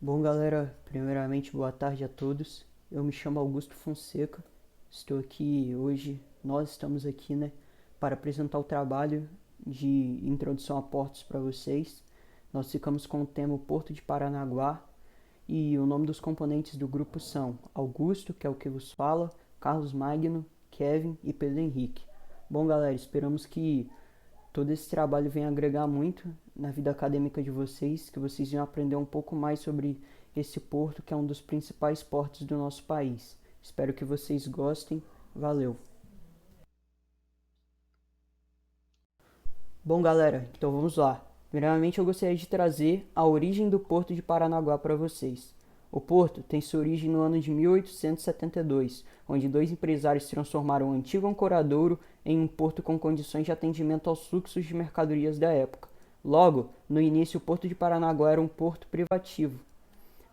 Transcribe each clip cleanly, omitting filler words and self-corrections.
Bom, galera, primeiramente boa tarde a todos. Eu me chamo Augusto Fonseca. Estou aqui hoje, nós estamos aqui, para apresentar o trabalho de introdução a portos para vocês. Nós ficamos com o tema Porto de Paranaguá e o nome dos componentes do grupo são Augusto, que é o que vos fala, Carlos Magno, Kevin e Pedro Henrique. Bom, galera, esperamos que todo esse trabalho vem agregar muito na vida acadêmica de vocês, que vocês venham aprender um pouco mais sobre esse porto, que é um dos principais portos do nosso país. Espero que vocês gostem. Valeu! Bom, galera, então vamos lá. Primeiramente, eu gostaria de trazer a origem do Porto de Paranaguá para vocês. O porto tem sua origem no ano de 1872, onde dois empresários transformaram o antigo ancoradouro em um porto com condições de atendimento aos fluxos de mercadorias da época. Logo, no início, o Porto de Paranaguá era um porto privativo.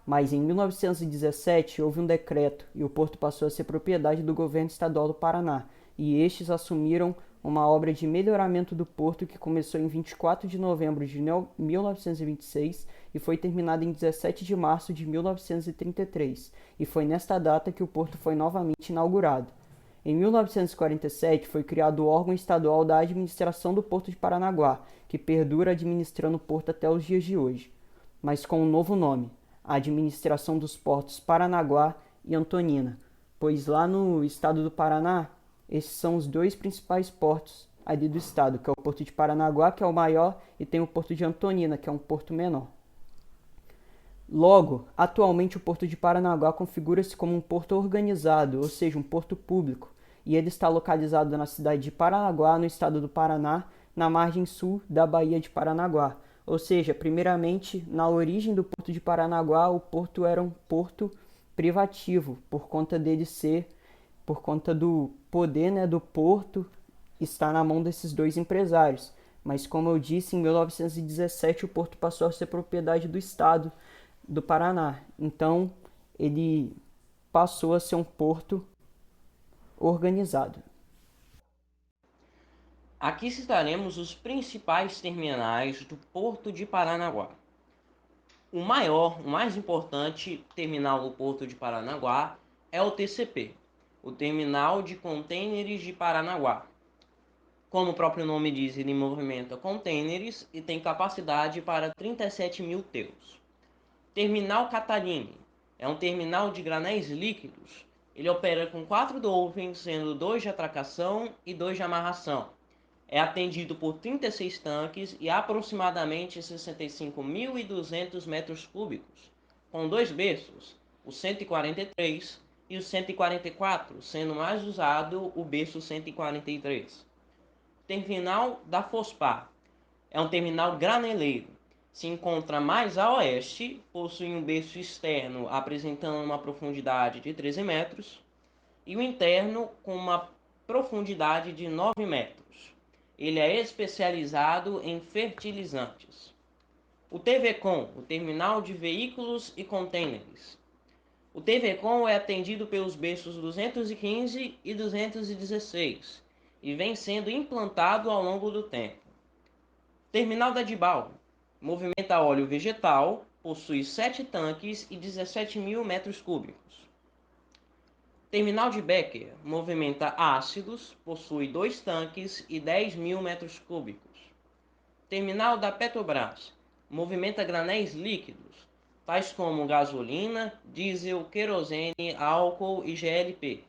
Mas em 1917 houve um decreto e o porto passou a ser propriedade do governo estadual do Paraná, e estes assumiram uma obra de melhoramento do porto que começou em 24 de novembro de 1926 e foi terminada em 17 de março de 1933, e foi nesta data que o porto foi novamente inaugurado. Em 1947 foi criado o órgão estadual da administração do Porto de Paranaguá, que perdura administrando o porto até os dias de hoje, mas com um novo nome, a Administração dos Portos Paranaguá e Antonina, pois lá no estado do Paraná, esses são os dois principais portos ali do estado, que é o Porto de Paranaguá, que é o maior, e tem o Porto de Antonina, que é um porto menor. Logo, atualmente o Porto de Paranaguá configura-se como um porto organizado, ou seja, um porto público, e ele está localizado na cidade de Paranaguá, no estado do Paraná, na margem sul da Baía de Paranaguá. Ou seja, primeiramente, na origem do Porto de Paranaguá, o porto era um porto privativo, por conta do poder, do porto estar na mão desses dois empresários. Mas como eu disse, em 1917 o porto passou a ser propriedade do estado do Paraná. Então, ele passou a ser um porto organizado. Aqui citaremos os principais terminais do Porto de Paranaguá. O maior, o mais importante terminal do Porto de Paranaguá é o TCP, o Terminal de Contêineres de Paranaguá. Como o próprio nome diz, ele movimenta contêineres e tem capacidade para 37 mil TEUs. Terminal Catalini é um terminal de granéis líquidos. Ele opera com 4 dolphins, sendo 2 de atracação e 2 de amarração. É atendido por 36 tanques e aproximadamente 65.200 metros cúbicos, com dois berços, o 143 e o 144, sendo mais usado o berço 143. Terminal da Fospar é um terminal graneleiro. Se encontra mais a oeste, possui um berço externo apresentando uma profundidade de 13 metros e o interno com uma profundidade de 9 metros. Ele é especializado em fertilizantes. O TVCOM, o Terminal de Veículos e Contêineres. O TVCOM é atendido pelos berços 215 e 216 e vem sendo implantado ao longo do tempo. Terminal da Dibal movimenta óleo vegetal, possui 7 tanques e 17 mil metros cúbicos. Terminal de Becker movimenta ácidos, possui 2 tanques e 10 mil metros cúbicos. Terminal da Petrobras movimenta granéis líquidos, tais como gasolina, diesel, querosene, álcool e GLP.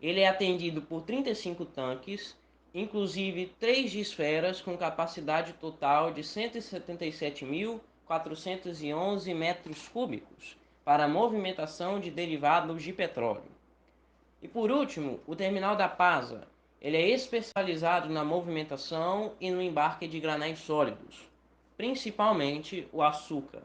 Ele é atendido por 35 tanques, inclusive 3 de esferas com capacidade total de 177.411 metros cúbicos para a movimentação de derivados de petróleo. E por último, o terminal da PASA. Ele é especializado na movimentação e no embarque de granéis sólidos, principalmente o açúcar.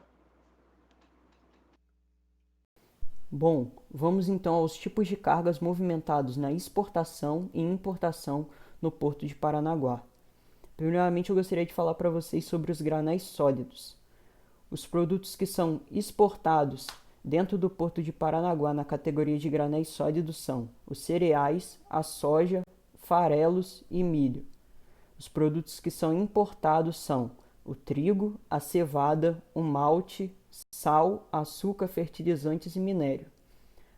Bom, vamos então aos tipos de cargas movimentados na exportação e importação no Porto de Paranaguá. Primeiramente, eu gostaria de falar para vocês sobre os granéis sólidos. Os produtos que são exportados dentro do Porto de Paranaguá na categoria de granéis sólidos são os cereais, a soja, farelos e milho. Os produtos que são importados são o trigo, a cevada, o malte, sal, açúcar, fertilizantes e minério.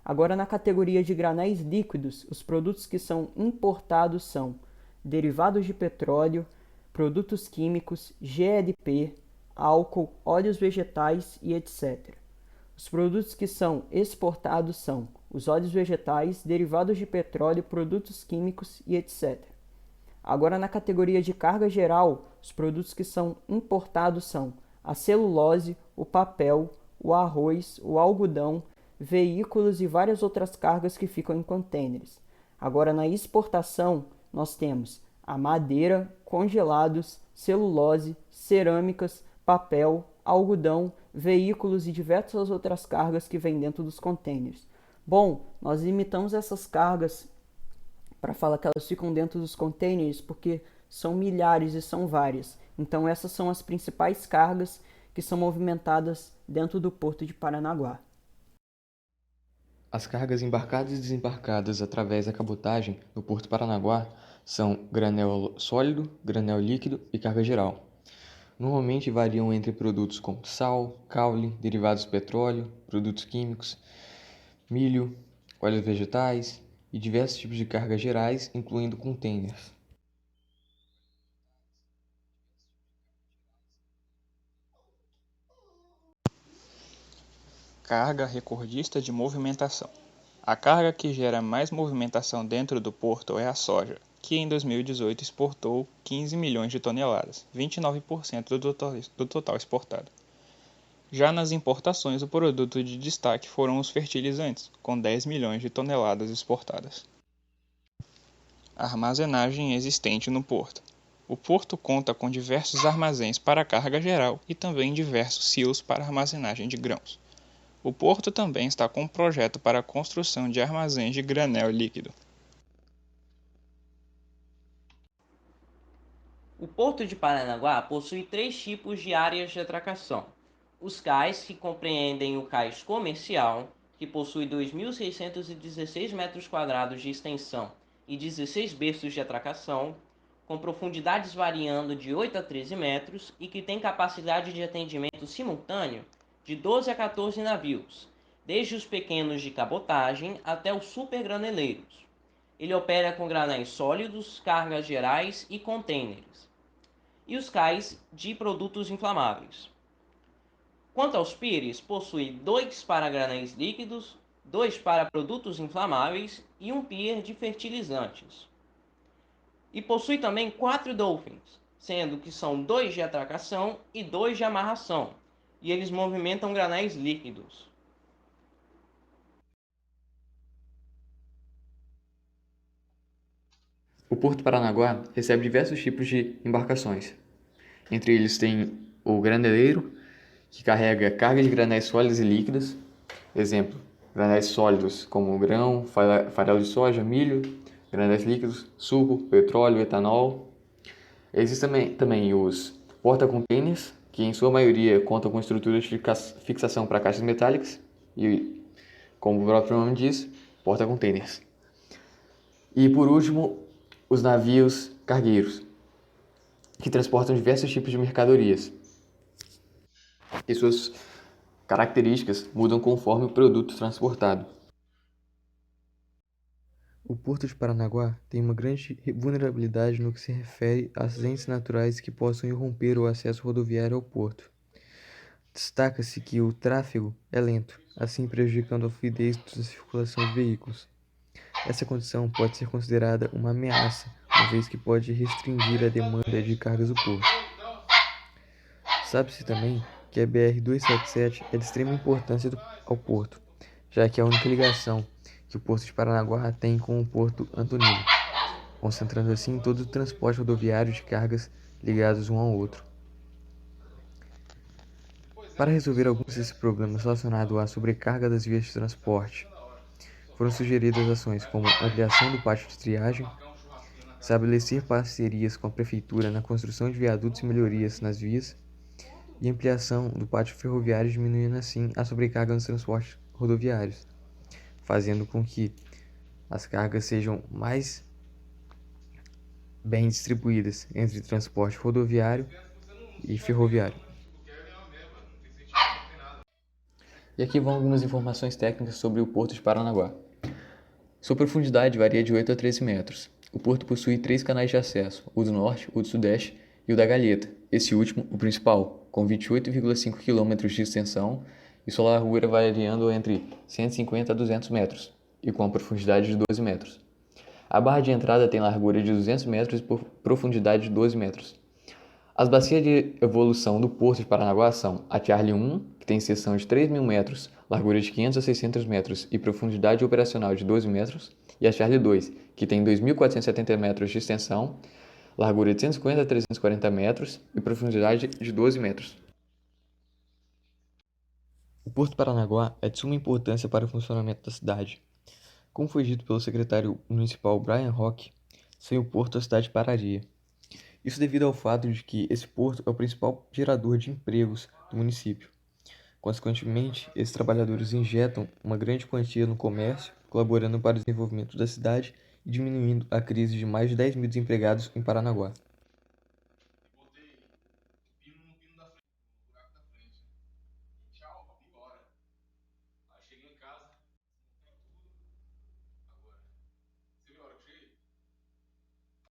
Agora, na categoria de granéis líquidos, os produtos que são importados são derivados de petróleo, produtos químicos, GLP, álcool, óleos vegetais e etc. Os produtos que são exportados são os óleos vegetais, derivados de petróleo, produtos químicos e etc. Agora, na categoria de carga geral, os produtos que são importados são a celulose, o papel, o arroz, o algodão, veículos e várias outras cargas que ficam em contêineres. Agora, na exportação, nós temos a madeira, congelados, celulose, cerâmicas, papel, algodão, veículos e diversas outras cargas que vêm dentro dos contêineres. Bom, nós limitamos essas cargas para falar que elas ficam dentro dos contêineres porque são milhares e são várias. Então essas são as principais cargas que são movimentadas dentro do Porto de Paranaguá. As cargas embarcadas e desembarcadas através da cabotagem no Porto Paranaguá são granel sólido, granel líquido e carga geral. Normalmente variam entre produtos como sal, caule, derivados do petróleo, produtos químicos, milho, óleos vegetais e diversos tipos de cargas gerais, incluindo contêineres. Carga recordista de movimentação. A carga que gera mais movimentação dentro do porto é a soja, que em 2018 exportou 15 milhões de toneladas, 29% do total exportado. Já nas importações, o produto de destaque foram os fertilizantes, com 10 milhões de toneladas exportadas. Armazenagem existente no porto. O porto conta com diversos armazéns para carga geral e também diversos silos para armazenagem de grãos. O porto também está com um projeto para a construção de armazéns de granel líquido. O Porto de Paranaguá possui 3 tipos de áreas de atracação. Os cais, que compreendem o cais comercial, que possui 2.616 metros quadrados de extensão e 16 berços de atracação, com profundidades variando de 8 a 13 metros e que tem capacidade de atendimento simultâneo de 12 a 14 navios, desde os pequenos de cabotagem até os supergraneleiros. Ele opera com granéis sólidos, cargas gerais e contêineres, e os cais de produtos inflamáveis. Quanto aos pires, possui 2 para granéis líquidos, 2 para produtos inflamáveis e um pier de fertilizantes. E possui também 4 dolphins, sendo que são 2 de atracação e 2 de amarração, e eles movimentam granéis líquidos. O Porto Paranaguá recebe diversos tipos de embarcações. Entre eles tem o graneleiro, que carrega cargas de granéis sólidos e líquidos. Exemplo, granéis sólidos como grão, farelo de soja, milho. Granéis líquidos, suco, petróleo, etanol. Existem também os porta-containers, que em sua maioria contam com estruturas de fixação para caixas metálicas. E, como o próprio nome diz, porta-containers. E por último, os navios cargueiros, que transportam diversos tipos de mercadorias. E suas características mudam conforme o produto transportado. O Porto de Paranaguá tem uma grande vulnerabilidade no que se refere a acidentes naturais que possam irromper o acesso rodoviário ao porto. Destaca-se que o tráfego é lento, assim prejudicando a fluidez da circulação de veículos. Essa condição pode ser considerada uma ameaça, uma vez que pode restringir a demanda de cargas do porto. Sabe-se também que a BR-277 é de extrema importância ao porto, já que é a única ligação que o Porto de Paranaguá tem com o Porto Antonino, concentrando assim todo o transporte rodoviário de cargas ligados um ao outro. Para resolver alguns desses problemas relacionados à sobrecarga das vias de transporte, foram sugeridas ações como ampliação do pátio de triagem, estabelecer parcerias com a prefeitura na construção de viadutos e melhorias nas vias e ampliação do pátio ferroviário, diminuindo assim a sobrecarga nos transportes rodoviários, fazendo com que as cargas sejam mais bem distribuídas entre transporte rodoviário e ferroviário. E aqui vão algumas informações técnicas sobre o Porto de Paranaguá. Sua profundidade varia de 8 a 13 metros. O porto possui 3 canais de acesso, o do norte, o do sudeste e o da Galheta, esse último, o principal, com 28,5 km de extensão e sua largura variando entre 150 a 200 metros, e com a profundidade de 12 metros. A barra de entrada tem largura de 200 metros e profundidade de 12 metros. As bacias de evolução do Porto de Paranaguá são a Charlie 1, que tem seção de 3.000 metros, largura de 500 a 600 metros e profundidade operacional de 12 metros, e a Charlie 2, que tem 2.470 metros de extensão, largura de 150 a 340 metros e profundidade de 12 metros. O Porto de Paranaguá é de suma importância para o funcionamento da cidade. Como foi dito pelo secretário municipal Brian Roque, sem o porto a cidade pararia. Isso devido ao fato de que esse porto é o principal gerador de empregos do município. Consequentemente, esses trabalhadores injetam uma grande quantia no comércio, colaborando para o desenvolvimento da cidade e diminuindo a crise de mais de 10 mil desempregados em Paranaguá. Cheguei em casa,